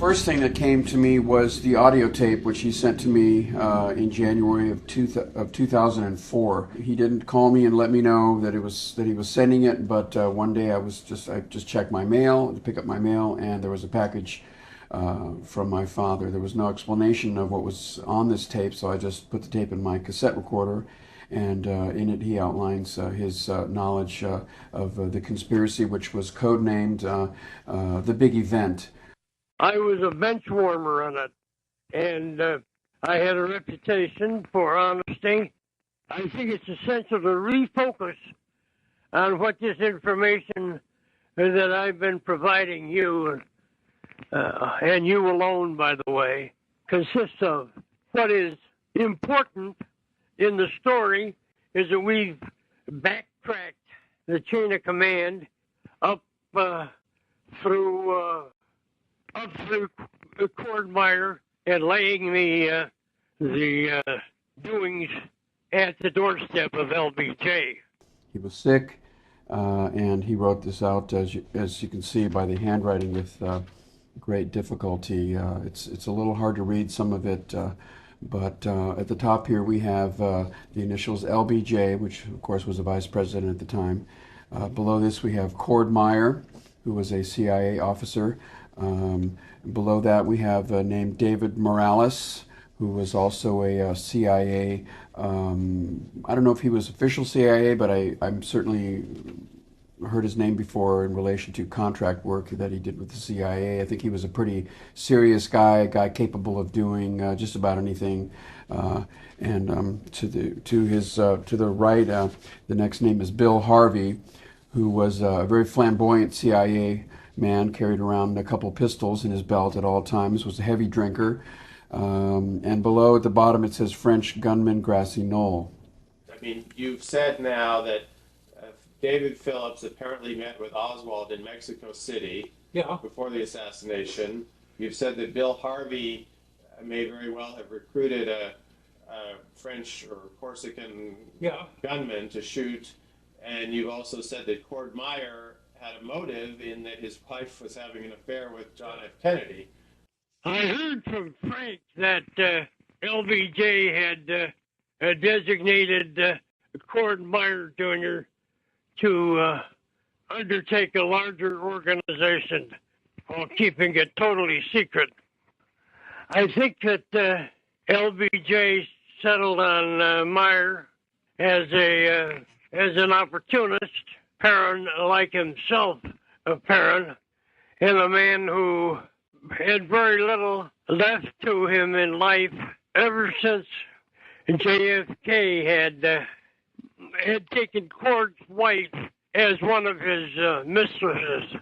first thing that came to me was the audio tape, which he sent to me in January of 2004. He didn't call me and let me know that he was sending it, but one day I just checked my mail to pick up my mail, and there was a package from my father. There was no explanation of what was on this tape, so I just put the tape in my cassette recorder, and in it he outlines his knowledge of the conspiracy, which was codenamed The Big Event. I was a bench warmer on it, and I had a reputation for honesty. I think it's essential to refocus on what this information that I've been providing you, and you alone, by the way, consists of. What is important in the story is that we've backtracked the chain of command up through Cordmeyer and laying the doings at the doorstep of LBJ. He was sick, and he wrote this out, as you can see by the handwriting, with great difficulty. It's a little hard to read some of it, but at the top here we have the initials LBJ, which of course was a vice president at the time. Below this we have Cordmeyer, who was a CIA officer. Below that we have named David Morales, who was also a CIA, I don't know if he was official CIA, but I'm certainly heard his name before in relation to contract work that he did with the CIA. I think he was a pretty serious guy, a guy capable of doing just about anything. And to the right, the next name is Bill Harvey, who was a very flamboyant CIA man, carried around a couple pistols in his belt at all times, was a heavy drinker. And below at the bottom it says French gunman Grassy Knoll. I mean, you've said now that David Phillips apparently met with Oswald in Mexico City before the assassination. You've said that Bill Harvey may very well have recruited a French or Corsican gunman to shoot. And you've also said that Cordmeyer had a motive in that his wife was having an affair with John F. Kennedy. I heard from Frank that LBJ had designated Cordmeyer Jr. to undertake a larger organization while keeping it totally secret. I think that LBJ settled on Meyer as an opportunist, Perrin like himself, Perrin, and a man who had very little left to him in life ever since JFK had taken Cord's wife as one of his mistresses,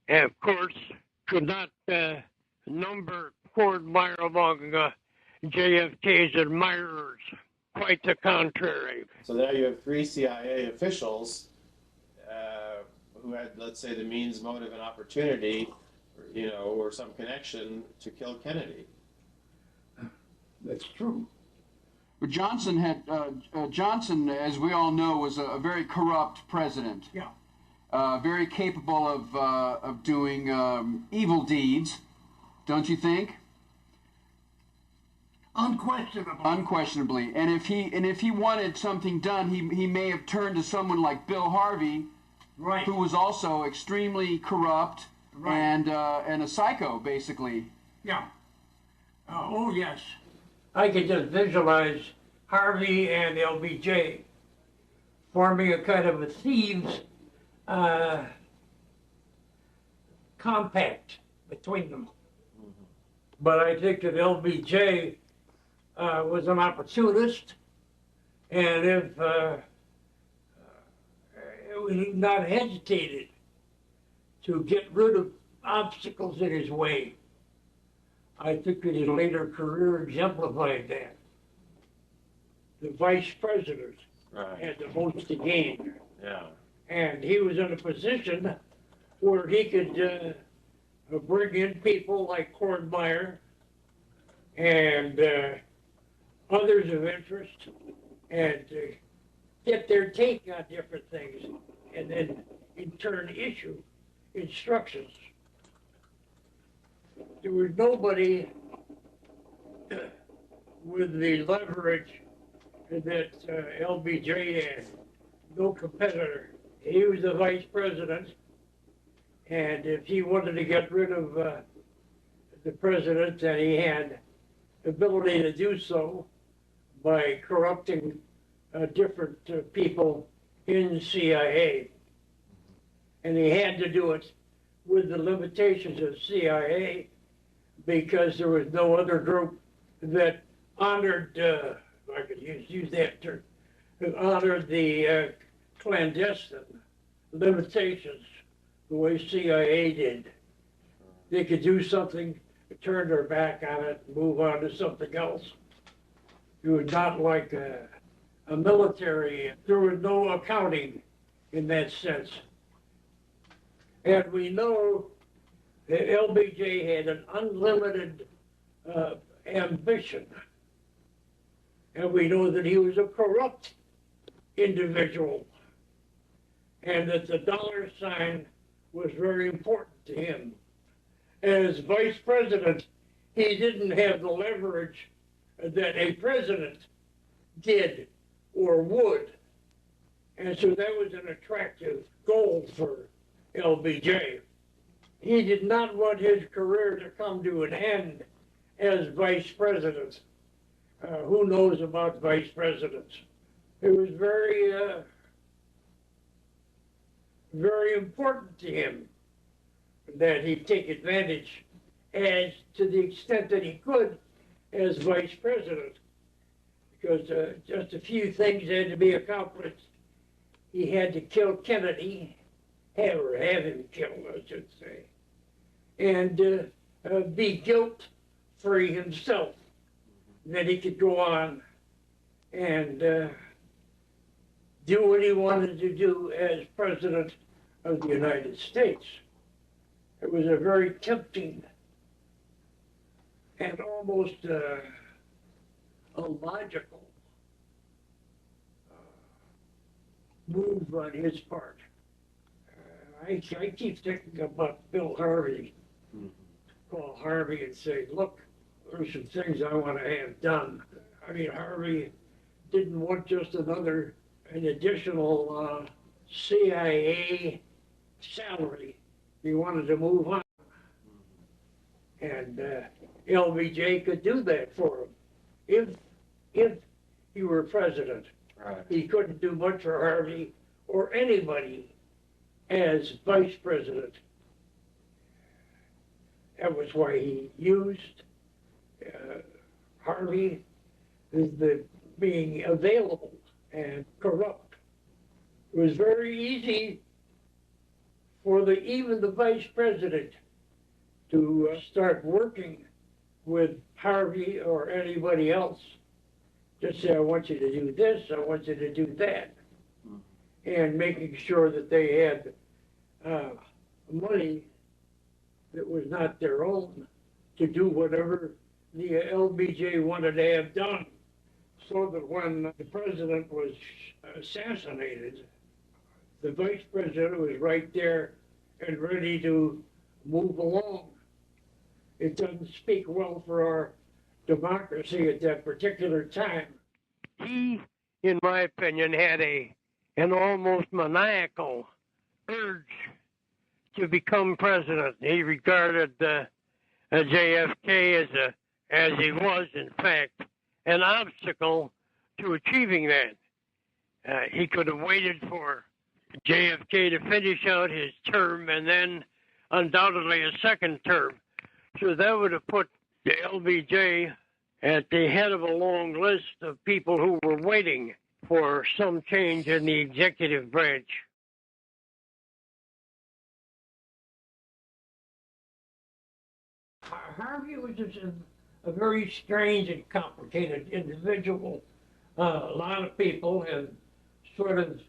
and of course could not number Cordmeyer among JFK's admirers. Quite the contrary. So now you have three CIA officials who had, let's say, the means, motive, and opportunity, or some connection to kill Kennedy. That's true. But Johnson, as we all know, was a very corrupt president. Yeah. Very capable of doing evil deeds, don't you think? Unquestionably. And if he wanted something done, he may have turned to someone like Bill Harvey, right, who was also extremely corrupt, right, and a psycho, basically. Yeah. Oh yes. I could just visualize Harvey and LBJ forming a kind of a thieves compact between them. Mm-hmm. But I think that LBJ was an opportunist, and if he not hesitated to get rid of obstacles in his way. I think that his later career exemplified that. The vice president had the most to gain. Yeah. And he was in a position where he could bring in people like Cordmeyer and others of interest and get their take on different things, and then in turn issue instructions. there was nobody with the leverage that LBJ had. No competitor. He was the vice president, and if he wanted to get rid of the president, and he had the ability to do so by corrupting different people in the CIA. And he had to do it with the limitations of CIA because there was no other group that honored, if I could use that term, that honored the clandestine limitations the way CIA did. They could do something, turn their back on it, and move on to something else. It was not like a military. There was no accounting in that sense. And we know that LBJ had an unlimited ambition. And we know that he was a corrupt individual and that the dollar sign was very important to him. As vice president, he didn't have the leverage that a president did or would. And so that was an attractive goal for LBJ. He did not want his career to come to an end as vice president. Who knows about vice presidents? It was very, very important to him that he take advantage as to the extent that he could as vice president, because just a few things had to be accomplished. He had to kill Kennedy, have him killed, I should say, and be guilt-free himself, that he could go on and do what he wanted to do as president of the United States. It was a very tempting and almost illogical move on his part. I keep thinking about Bill Harvey. Call Harvey and say, look, there's some things I want to have done. I mean, Harvey didn't want just an additional CIA salary. He wanted to move on. And LBJ could do that for him if he were president. Right. He couldn't do much for Harvey or anybody as vice president. That was why he used Harvey as being available and corrupt. It was very easy for even the vice president to start working with Harvey or anybody else. Just say, I want you to do this, I want you to do that. And making sure that they had money that was not their own to do whatever the LBJ wanted to have done. So that when the president was assassinated, the vice president was right there and ready to move along. It doesn't speak well for our democracy at that particular time. He, in my opinion, had an almost maniacal urge to become president. He regarded JFK as he was, in fact, an obstacle to achieving that. He could have waited for JFK to finish out his term and then undoubtedly a second term. So that would have put the LBJ at the head of a long list of people who were waiting for some change in the executive branch. Harvey was just a very strange and complicated individual. A lot of people have sort of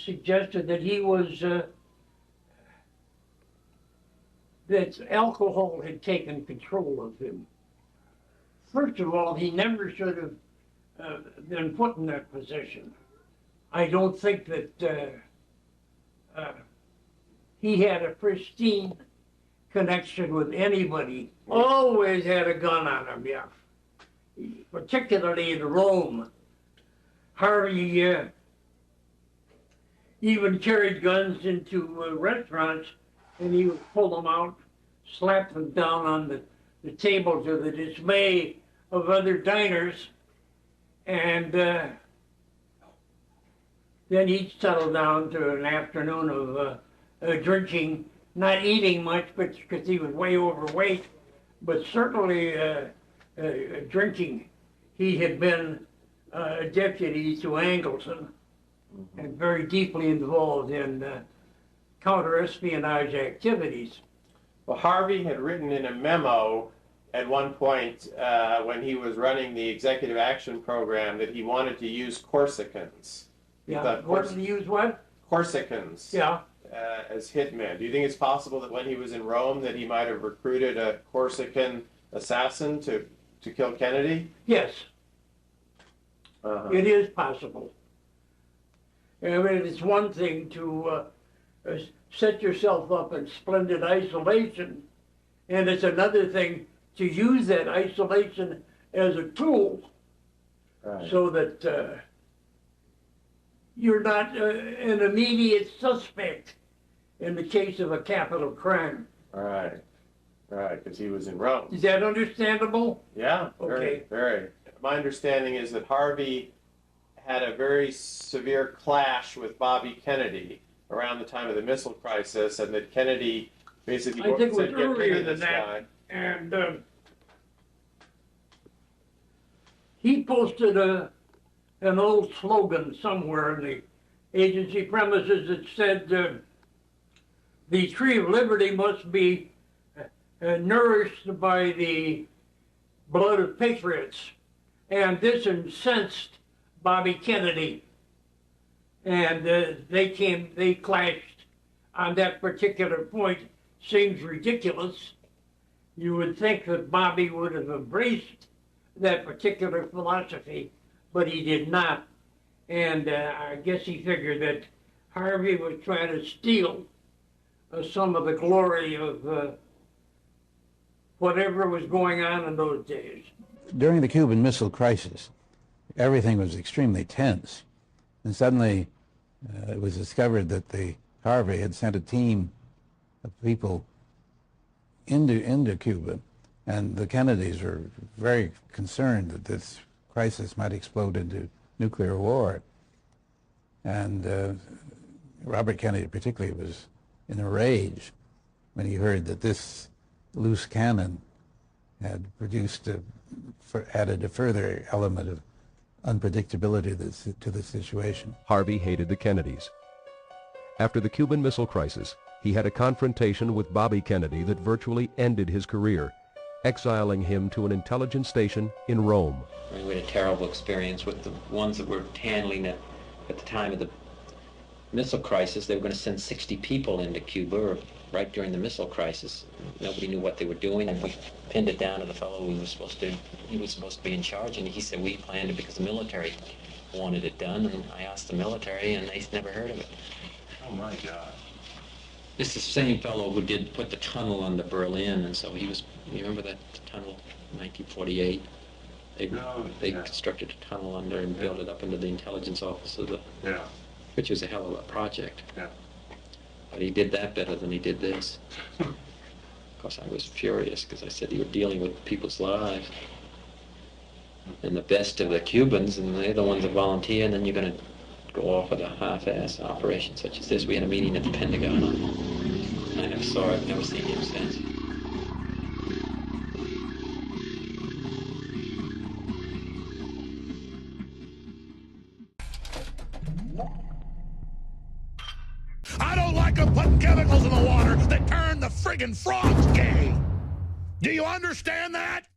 suggested that he was, that alcohol had taken control of him. First of all, he never should have been put in that position. I don't think that he had a pristine connection with anybody. Always had a gun on him, yeah. Particularly in Rome. Harvey even carried guns into restaurants, and he would pull them out, slap them down on the table to the dismay of other diners, and then he'd settle down to an afternoon of drinking, not eating much, but because he was way overweight, but certainly drinking. He had been a deputy to Angleton and very deeply involved in counter-espionage activities. Well, Harvey had written in a memo at one point when he was running the executive action program that he wanted to use Corsicans. Yeah, wanted to use what? Corsicans. Yeah. As hitmen. Do you think it's possible that when he was in Rome that he might have recruited a Corsican assassin to kill Kennedy? Yes. It is possible. I mean, it's one thing to set yourself up in splendid isolation, and it's another thing to use that isolation as a tool, so that you're not an immediate suspect in the case of a capital crime. Right, because he was in Rome. Is that understandable? Yeah, Okay. Very. My understanding is that Harvey had a very severe clash with Bobby Kennedy around the time of the missile crisis, and that Kennedy basically I think it was said, "Get rid earlier of than this that. guy." And he posted an old slogan somewhere in the agency premises that said, the tree of liberty must be nourished by the blood of patriots. And this incensed Bobby Kennedy. And they clashed on that particular point. Seems ridiculous. You would think that Bobby would have embraced that particular philosophy, but he did not. And I guess he figured that Harvey was trying to steal some of the glory of whatever was going on in those days. During the Cuban Missile Crisis, everything was extremely tense. And suddenly it was discovered that Harvey had sent a team of people into Cuba, and the Kennedys were very concerned that this crisis might explode into nuclear war. And Robert Kennedy particularly was in a rage when he heard that this loose cannon had added a further element of unpredictability to the situation. Harvey hated the Kennedys. After the Cuban Missile Crisis, he had a confrontation with Bobby Kennedy that virtually ended his career, exiling him to an intelligence station in Rome. We had a terrible experience with the ones that were handling it at the time of the missile crisis. They were going to send 60 people into Cuba right during the missile crisis. Nobody knew what they were doing, and we pinned it down to the fellow he was supposed to be in charge, and he said we planned it because the military wanted it done, and I asked the military, and they never heard of it. Oh my God. This is the same fellow who put the tunnel under Berlin, and so he was, you remember that tunnel in 1948? They constructed a tunnel under and built it up into the intelligence office of which was a hell of a project. Yeah. But he did that better than he did this. Of course, I was furious because I said you were dealing with people's lives. And the best of the Cubans, and they're the ones that volunteer, and then you're going to go off with a half-ass operation such as this. We had a meeting at the Pentagon. I never saw it, never seen him since. I don't like them putting chemicals in the water that turn the friggin' frogs gay. Do you understand that?